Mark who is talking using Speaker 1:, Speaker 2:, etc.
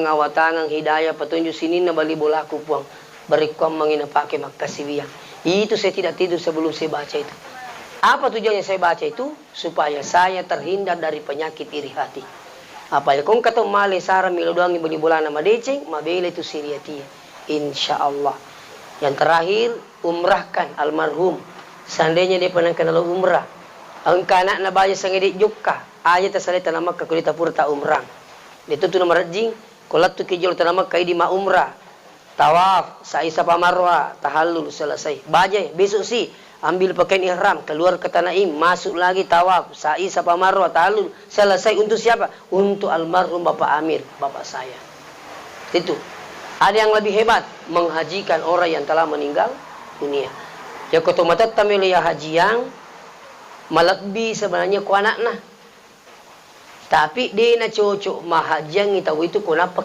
Speaker 1: ngawatangang hidayah petunjuk sini na bali bolaku puang berikuam mangina pakai makasih. Itu saya tidak tidur sebelum saya baca itu. Apa tujuannya saya baca itu? Supaya saya terhindar dari penyakit iri hati. Apa ya? Kung kata male sara milodangi bani bulan nama deceng, mabele itu siriatia. Insya Allah. Yang terakhir, umrahkan almarhum. Seandainya dia pernah kenal umrah. Ang kanak na baya sangedik jukka. Ayat tersalita nama kakulita purta umrah. Itu tu nama rajing. Kolat tu kijol tanama kai di ma umrah. Tawaf, sa'i safa marwa, tahallul selesai. Bajai, besok sih ambil pakaian ihram, keluar ke Tanaim, masuk lagi tawaf, sa'i safa marwa, tahallul selesai. Untuk siapa? Untuk almarhum Bapak Amir, bapak saya. Itu. Ada yang lebih hebat, menghajikan orang yang telah meninggal dunia. Ya kotomatat tamil ya haji yang malakbi sebenarnya ku anakna. Tapi dia na cocok mahajang itaw itu kunapa